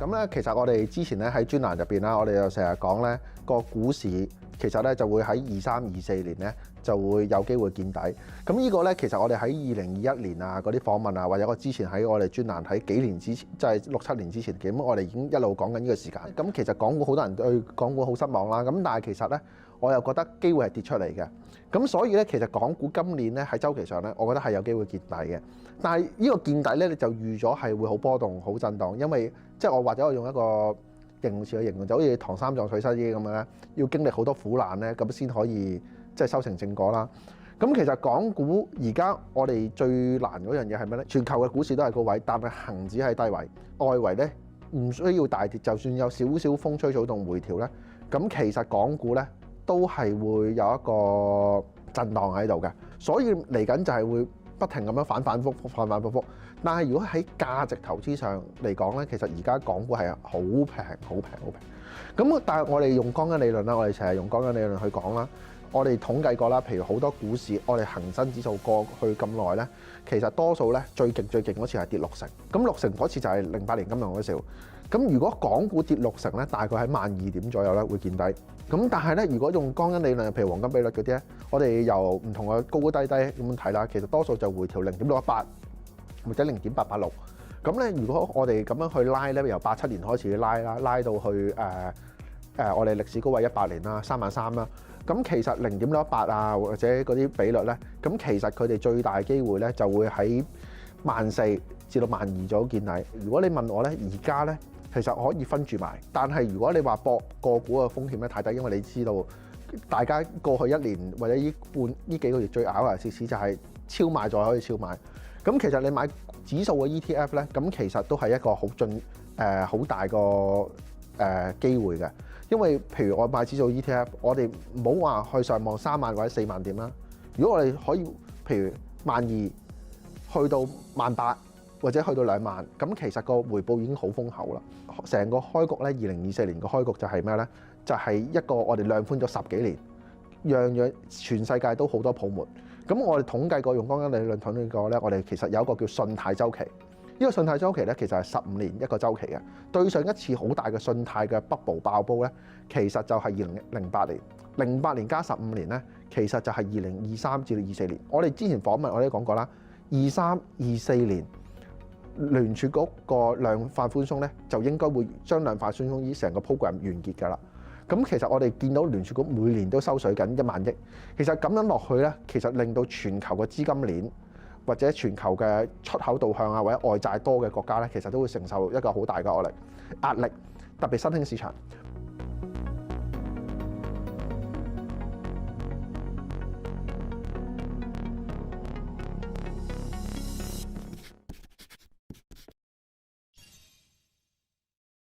咁咧，其實我哋之前咧喺專欄入邊啦，我哋又成日講咧個股市其實咧就會喺23、24年咧就會有機會見底。咁呢個咧其實我哋喺2021年啊嗰啲訪問啊，或者我之前喺我哋專欄喺幾年之前，即係6、7年之前，咁我哋已經一路講緊呢個時間。咁其實港股好多人對港股好失望啦。咁但係其實咧，我又覺得機會係跌出嚟嘅。咁所以咧，其實港股今年咧喺週期上咧，我覺得係有機會見底嘅。但係呢個見底咧，你就預咗係會好波動、好震盪，因為即係我或者我用一個形容詞去形容，就好似唐三藏取西經咁樣咧，要經歷好多苦難咧，咁先可以即係修成正果啦。咁其實港股而家我哋最難嗰樣嘢係咩咧？全球嘅股市都係高位，但係恆指係低位，外圍咧唔需要大跌，就算有少少風吹草動回調咧，咁其實港股咧都係會有一個震盪喺度嘅，所以嚟緊就係會不停咁樣反反覆覆。但係如果喺價值投資上嚟講咧，其實而家港股係好平。咁但係我哋用鋼筋理論啦，我哋成日用鋼筋理論去講啦。我哋統計過啦，譬如好多股市，我哋恒生指數過去咁耐咧，其實多數咧最勁嗰次係跌6成。咁6成嗰次就係08年金融海嘯。咁如果港股跌6成咧，大概喺12,000點左右咧會見底。咁但係咧，如果用鋼筋理論，譬如黃金比率嗰啲咧，我哋由唔同嘅高低咁樣睇啦，其實多數就回調0.618或者0.886。咁咧，如果我哋咁樣去拉咧，由87年開始拉啦，拉到去我哋歷史高位18年啦，33,000啦。咁其實0.68啊，或者嗰啲比率咧，咁其實佢哋最大機會咧就會喺14,000至到12,000左右見底。如果你問我咧，而家咧其實可以分住埋，但係如果你話博個股嘅風險咧太低，因為你知道大家過去1年或者呢幾個月最咬牙切齒就係超買再可以超買。咁其實你買指數嘅 ETF 咧，咁其實都係一個好大個機會嘅。因為譬如我買指數 ETF，我哋唔好話去上望3萬或者4萬點啦。如果我哋可以譬如12,000去到18,000或者去到2萬，咁其實個回報已經好豐厚啦。成個開局咧，2024年個開局就係咩咧？就係一個我哋量寬咗10幾年，樣樣全世界都好多泡沫。咁我哋統計過用鋼筋理論統計過咧，我哋其實有一個叫信貸週期。呢個信貸週期咧，其實係15年一個週期嘅。對上一次好大嘅信貸嘅 bubble 爆煲咧，其實就係2008年。08年加15年咧，其實就係2023至到24年。我哋之前訪問我哋都講過啦，23、24年聯儲局個量化寬鬆咧，就應該會將量化寬鬆呢成個 program 完結㗎啦。咁其實我哋見到聯儲局每年都收水緊1萬億，其實咁樣落去咧，其實令到全球嘅資金鏈或者全球嘅出口導向啊，或者外債多嘅國家咧，其實都會承受一個好大嘅壓力，特別新興市場。